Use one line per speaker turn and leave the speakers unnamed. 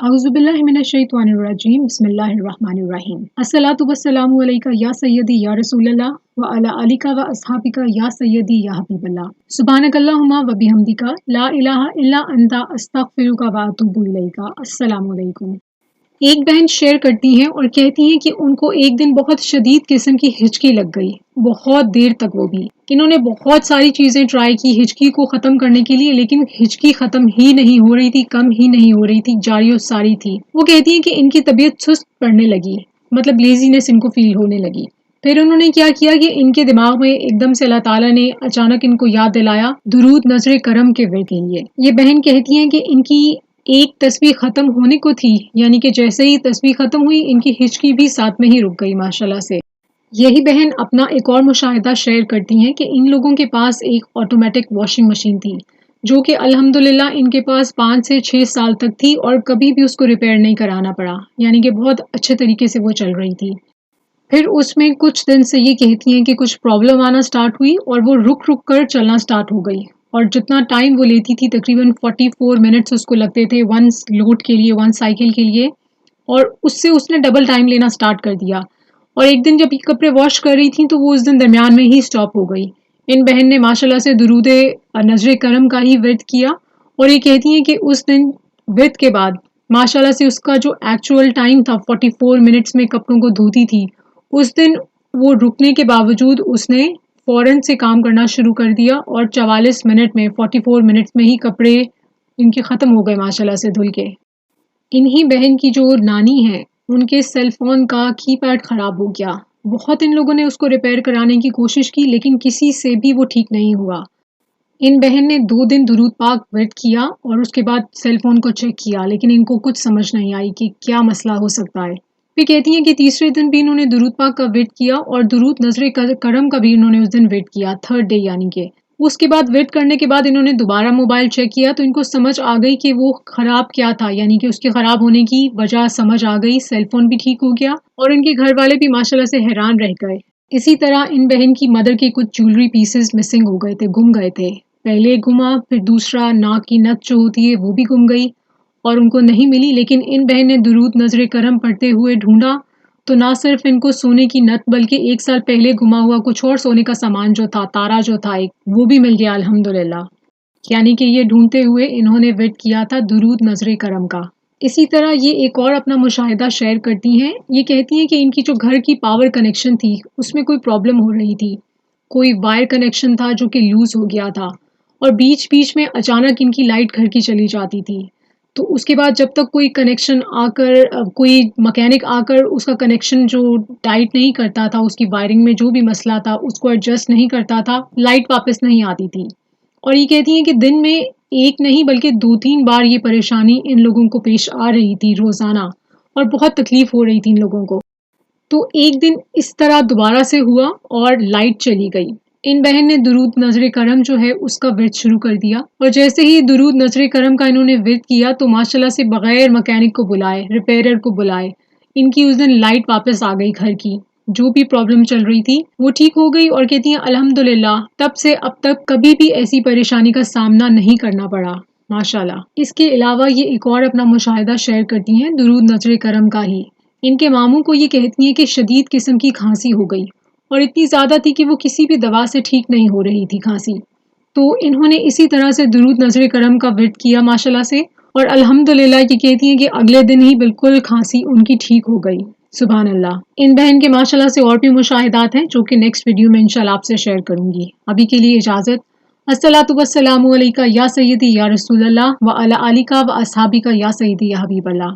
अऊज़ुबिल्लाहि मिनश्शैतानिर्रजीम बिस्मिल्लाहिर्रहमानिर्रहीम। अस्सलातु वस्सलामु अलैका या सय्यदी या रसूलल्लाह व अला आलिका व अस्हाबिका या सय्यदी या हबीबल्लाह। सुब्हानकल्लाहुम्मा व बिहम्दिका ला इलाहा इल्ला अंता अस्तगफिरुका व अतूबु इलैका। अस्सलामु अलैकुम। एक बहन शेयर करती हैं और कहती हैं कि उनको एक दिन बहुत शदीद किस्म की हिचकी लग गई, बहुत देर तक वो भी। इन्होंने बहुत सारी चीज़ें ट्राई की हिचकी को ख़त्म करने के लिए, लेकिन हिचकी ख़त्म ही नहीं हो रही थी, कम ही नहीं हो रही थी, जारी और सारी थी। वो कहती हैं कि इनकी तबीयत सुस्त पड़ने लगी, मतलब लेजीनेस इनको फील होने लगी। फिर उन्होंने क्या किया कि इनके दिमाग में एकदम से अल्लाह ताला ने अचानक इनको याद दिलाया दुरूद नजर करम के वर्द के लिए। ये बहन कहती हैं कि इनकी एक तस्बीह ख़त्म होने को थी, यानी कि जैसे ही तस्बीह ख़त्म हुई इनकी हिचकी भी साथ में ही रुक गई माशाल्लाह से। यही बहन अपना एक और मुशाहिदा शेयर करती हैं कि इन लोगों के पास एक ऑटोमेटिक वॉशिंग मशीन थी, जो कि अल्हम्दुलिल्लाह इनके पास 5 से 6 साल तक थी और कभी भी उसको रिपेयर नहीं कराना पड़ा, यानी कि बहुत अच्छे तरीके से वो चल रही थी। फिर उसमें कुछ दिन से ये कहती हैं कि कुछ प्रॉब्लम आना स्टार्ट हुई और वो रुक रुक कर चलना स्टार्ट हो गई, और जितना टाइम वो लेती थी तकरीबन 44 मिनट्स उसको लगते थे वन लोड के लिए, वन साइकिल के लिए, और उससे उसने डबल टाइम लेना स्टार्ट कर दिया। और एक दिन जब ये कपड़े वॉश कर रही थी तो वो उस दिन दरमियान में ही स्टॉप हो गई। इन बहन ने माशाल्लाह से दुरूद नजर करम का ही विर्द किया, और ये कहती हैं कि उस दिन विर्द के बाद माशाल्लाह से उसका जो एक्चुअल टाइम था 44 मिनट्स में कपड़ों को धोती थी, उस दिन वो रुकने के बावजूद उसने फ़ौरन से काम करना शुरू कर दिया और 44 मिनट में 44 मिनट्स में ही कपड़े इनके ख़त्म हो गए माशाल्लाह से धुल के। इन्हीं बहन की जो नानी है उनके सेल फ़ोन का कीपैड ख़राब हो गया। बहुत इन लोगों ने उसको रिपेयर कराने की कोशिश की, लेकिन किसी से भी वो ठीक नहीं हुआ। इन बहन ने 2 दिन दुरूद पाक विर्द किया और उसके बाद सेल फ़ोन को चेक किया, लेकिन इनको कुछ समझ नहीं आई कि क्या मसला हो सकता है। फिर कहती हैं कि तीसरे दिन भी इन्होंने दुरूद पाक का विर्द किया और दुरूद नजर करम का भी इन्होंने उस दिन विर्द किया, थर्ड डे यानी कि। उसके बाद विर्द करने के बाद इन्होंने दोबारा मोबाइल चेक किया तो इनको समझ आ गई कि वो ख़राब क्या था, यानी कि उसके ख़राब होने की वजह समझ आ गई। सेल फ़ोन भी ठीक हो गया और इनके घर वाले भी माशाल्लाह से हैरान रह गए। इसी तरह इन बहन की मदर के कुछ ज्वेलरी पीसेस मिसिंग हो गए थे, गुम गए थे। पहले गुमा, फिर दूसरा नाक की नथ जो होती है वो भी गुम गई और उनको नहीं मिली, लेकिन इन बहन ने दुरूद नजर करम पढ़ते हुए ढूंढा तो ना सिर्फ इनको सोने की नथ बल्कि 1 साल पहले गुमा हुआ कुछ और सोने का सामान जो था, तारा जो था एक, वो भी मिल गया अल्हम्दुलिल्लाह। यानी कि ये ढूंढते हुए इन्होंने विर्द किया था दुरूद नजर करम का। इसी तरह ये एक और अपना मुशाहिदा शेयर करती हैं। ये कहती हैं कि इनकी जो घर की पावर कनेक्शन थी उसमें कोई प्रॉब्लम हो रही थी, कोई वायर कनेक्शन था जो कि लूज़ हो गया था और बीच बीच में अचानक इनकी लाइट घर की चली जाती थी। तो उसके बाद जब तक कोई कनेक्शन आकर कोई मैकेनिक आकर उसका कनेक्शन जो टाइट नहीं करता था, उसकी वायरिंग में जो भी मसला था उसको एडजस्ट नहीं करता था, लाइट वापस नहीं आती थी। और ये कहती हैं कि दिन में एक नहीं बल्कि 2-3 बार ये परेशानी इन लोगों को पेश आ रही थी रोज़ाना, और बहुत तकलीफ़ हो रही थी इन लोगों को। तो एक दिन इस तरह दोबारा से हुआ और लाइट चली गई। इन बहन ने दुरूद नजर करम जो है उसका विर्द शुरू कर दिया, और जैसे ही दुरूद नजर करम का इन्होंने विर्द किया तो माशाल्लाह से बगैर मैकेनिक को बुलाए, रिपेयरर को बुलाए, इनकी उस दिन लाइट वापस आ गई। घर की जो भी प्रॉब्लम चल रही थी वो ठीक हो गई, और कहती हैं अल्हम्दुलिल्लाह तब से अब तक कभी भी ऐसी परेशानी का सामना नहीं करना पड़ा माशाल्लाह। इसके अलावा ये एक और अपना मुशाहिदा शेयर करती हैं दुरूद नजर करम का ही। इनके मामू को ये कहती हैं कि शदीद किस्म की खांसी हो गई और इतनी ज़्यादा थी कि वो किसी भी दवा से ठीक नहीं हो रही थी खांसी। तो इन्होंने इसी तरह से दुरूद नजर करम का विर्द किया माशाल्लाह से, और अल्हम्दुलिल्लाह ये कहती हैं कि अगले दिन ही बिल्कुल खांसी उनकी ठीक हो गई। सुभान अल्लाह। इन बहन के माशाल्लाह से और भी मुशाहिदात हैं जो कि नेक्स्ट वीडियो में इंशाल्लाह आपसे शेयर करूंगी। अभी के लिए इजाज़त। अस्सलातु वस्सलामु अलैका या सय्यदी या रसूलल्लाह व अला आलिका व अस्हाबिका या सय्यदी या हबीबल्लाह।